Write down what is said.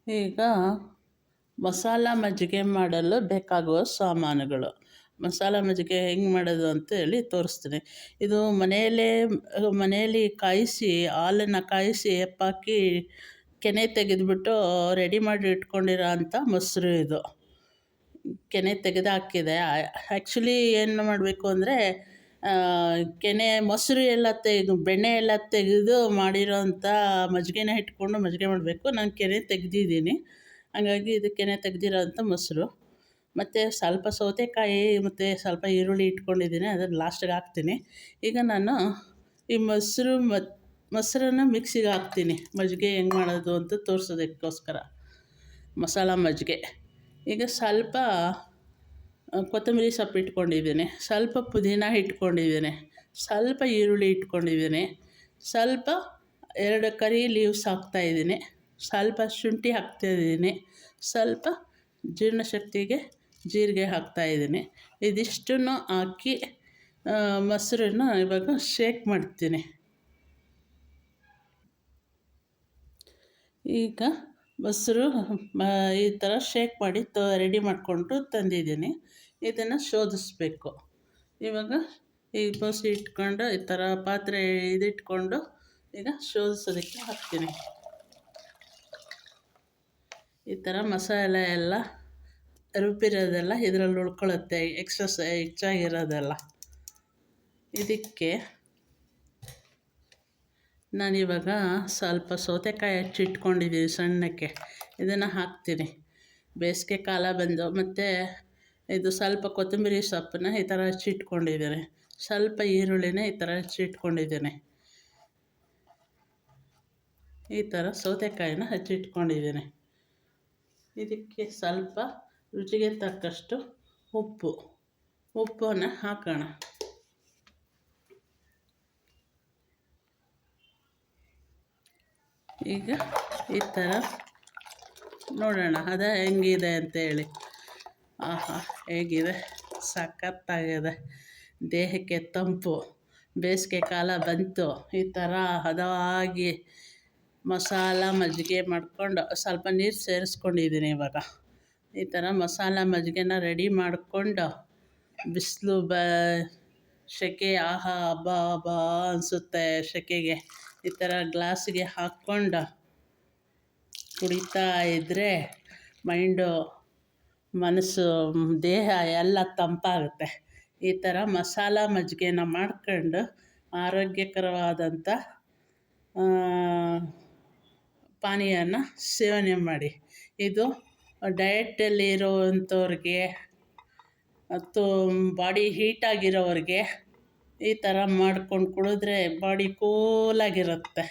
ಈಗ ಮಸಾಲ ಮಜ್ಜಿಗೆ ಮಾಡಲು ಬೇಕಾಗುವ ಸಾಮಾನುಗಳು. ಮಸಾಲ ಮಜ್ಜಿಗೆ ಹೆಂಗೆ ಮಾಡೋದು ಅಂತೇಳಿ ತೋರಿಸ್ತೀನಿ. ಇದು ಮನೆಯಲ್ಲಿ ಕಾಯಿಸಿ ಹಾಲನ್ನು ಕಾಯಿಸಿ ಹೆಪ್ಪಾಕಿ ಕೆನೆ ತೆಗೆದುಬಿಟ್ಟು ರೆಡಿ ಮಾಡಿ ಇಟ್ಕೊಂಡಿರೋ ಅಂಥ ಮೊಸರು ಇದು. ಕೆನೆ ತೆಗೆದು ಹಾಕಿದೆ. ಆ್ಯಕ್ಚುಲಿ ಏನು ಮಾಡಬೇಕು ಅಂದರೆ ಮೊಸರು ಎಲ್ಲ ಬೆಣ್ಣೆ ಎಲ್ಲ ತೆಗೆದು ಮಾಡಿರೋಂಥ ಮಜ್ಜಿಗೆನ ಇಟ್ಕೊಂಡು ಮಜ್ಜಿಗೆ ಮಾಡಬೇಕು. ನಾನು ಕೆನೆ ತೆಗೆದಿದ್ದೀನಿ, ಹಾಗಾಗಿ ಇದು ಕೆನೆ ತೆಗೆದಿರೋಂಥ ಮೊಸರು. ಮತ್ತು ಸ್ವಲ್ಪ ಸೌತೆಕಾಯಿ ಮತ್ತು ಸ್ವಲ್ಪ ಈರುಳ್ಳಿ ಇಟ್ಕೊಂಡಿದ್ದೀನಿ, ಅದನ್ನು ಲಾಸ್ಟಿಗೆ ಹಾಕ್ತೀನಿ. ಈಗ ನಾನು ಈ ಮೊಸರನ್ನು ಮಿಕ್ಸಿಗೆ ಹಾಕ್ತೀನಿ, ಮಜ್ಜಿಗೆ ಹೆಂಗೆ ಮಾಡೋದು ಅಂತ ತೋರಿಸೋದಕ್ಕೋಸ್ಕರ. ಮಸಾಲ ಮಜ್ಜಿಗೆ ಈಗ ಸ್ವಲ್ಪ ಕೊತ್ತಂಬರಿ ಸೊಪ್ಪು ಇಟ್ಕೊಂಡಿದ್ದೀನಿ, ಸ್ವಲ್ಪ ಪುದೀನ ಇಟ್ಕೊಂಡಿದ್ದೀನಿ, ಸ್ವಲ್ಪ ಈರುಳ್ಳಿ ಇಟ್ಕೊಂಡಿದ್ದೀನಿ, ಸ್ವಲ್ಪ 2 ಕರಿ ಲೀವ್ಸ್ ಹಾಕ್ತಾಯಿದ್ದೀನಿ, ಸ್ವಲ್ಪ ಶುಂಠಿ ಹಾಕ್ತಾಯಿದ್ದೀನಿ, ಸ್ವಲ್ಪ ಜೀರ್ಣಶಕ್ತಿಗೆ ಜೀರಿಗೆ ಹಾಕ್ತಾಯಿದ್ದೀನಿ. ಇದಿಷ್ಟನ್ನು ಹಾಕಿ ಮೊಸರನ್ನು ಇವಾಗ ಶೇಕ್ ಮಾಡ್ತೀನಿ. ಈಗ ಮೊಸರು ಈ ಥರ ಶೇಕ್ ಮಾಡಿ ರೆಡಿ ಮಾಡಿಕೊಂಡು ತಂದಿದ್ದೀನಿ. ಇದನ್ನು ಶೋಧಿಸ್ಬೇಕು. ಇವಾಗ ಈ ಮೊಸರು ಇಟ್ಕೊಂಡು ಈ ಥರ ಪಾತ್ರೆ ಇದಿಟ್ಕೊಂಡು ಈಗ ಶೋಧಿಸೋದಕ್ಕೆ ಹಾಕ್ತೀನಿ. ಈ ಥರ ಮಸಾಲೆ ಎಲ್ಲ ರುಬ್ಬಿರೋದೆಲ್ಲ ಇದರಲ್ಲಿ ಉಳ್ಕೊಳ್ಳುತ್ತೆ, ಹೆಚ್ಚಾಗಿರೋದೆಲ್ಲ. ಇದಕ್ಕೆ ನಾನಿವಾಗ ಸ್ವಲ್ಪ ಸೌತೆಕಾಯಿ ಹಚ್ಚಿಟ್ಕೊಂಡಿದ್ದೀನಿ ಸಣ್ಣಕ್ಕೆ, ಇದನ್ನು ಹಾಕ್ತೀನಿ. ಬೇಸಿಗೆ ಕಾಲ ಬಂದು ಮತ್ತು ಇದು ಸ್ವಲ್ಪ ಕೊತ್ತಂಬರಿ ಸೊಪ್ಪನ್ನ ಈ ಥರ ಹಚ್ಚಿಟ್ಕೊಂಡಿದ್ದೀನಿ, ಸ್ವಲ್ಪ ಈರುಳ್ಳಿನ ಈ ಥರ ಹಚ್ಚಿಟ್ಕೊಂಡಿದ್ದೀನಿ. ಈ ಥರ ಸೌತೆಕಾಯಿನ ಹಚ್ಚಿಟ್ಕೊಂಡಿದ್ದೀನಿ. ಇದಕ್ಕೆ ಸ್ವಲ್ಪ ರುಚಿಗೆ ತಕ್ಕಷ್ಟು ಉಪ್ಪನ್ನು ಹಾಕೋಣ. ಈಗ ಈ ಥರ ನೋಡೋಣ ಅದು ಹೆಂಗಿದೆ ಅಂತೇಳಿ. ಆಹಾ, ಹೇಗಿದೆ, ಸಖತ್ತಾಗಿದೆ, ದೇಹಕ್ಕೆ ತಂಪು. ಬೇಸಿಗೆ ಕಾಲ ಬಂತು, ಈ ಥರ ಹದವಾಗಿ ಮಸಾಲ ಮಜ್ಜಿಗೆ ಮಾಡಿಕೊಂಡು ಸ್ವಲ್ಪ ನೀರು ಸೇರಿಸ್ಕೊಂಡಿದ್ದೀನಿ. ಇವಾಗ ಈ ಥರ ಮಸಾಲ ಮಜ್ಜಿಗೆನ ರೆಡಿ ಮಾಡಿಕೊಂಡು ಬಿಸಿಲು ಸೆಕೆ, ಆಹಾ ಹಬ್ಬ ಅನಿಸುತ್ತೆ ಸೆಕೆಗೆ. ಈ ಥರ ಗ್ಲಾಸಿಗೆ ಹಾಕ್ಕೊಂಡು ಕುಡಿತಾ ಇದ್ದರೆ ಮನಸ್ಸು ದೇಹ ಎಲ್ಲ ತಂಪಾಗುತ್ತೆ. ಈ ಥರ ಮಸಾಲ ಮಜ್ಜಿಗೆನ ಮಾಡ್ಕೊಂಡು ಆರೋಗ್ಯಕರವಾದಂಥ ಪಾನೀಯನ ಸೇವನೆ ಮಾಡಿ. ಇದು ಡಯಟಲ್ಲಿ ಇರೋವಂಥವ್ರಿಗೆ ಮತ್ತು ಬಾಡಿ ಹೀಟಾಗಿರೋರಿಗೆ ಈ ಥರ ಮಾಡ್ಕೊಂಡು ಕುಡಿದ್ರೆ ಬಾಡಿ ಕೂಲಾಗಿರುತ್ತೆ.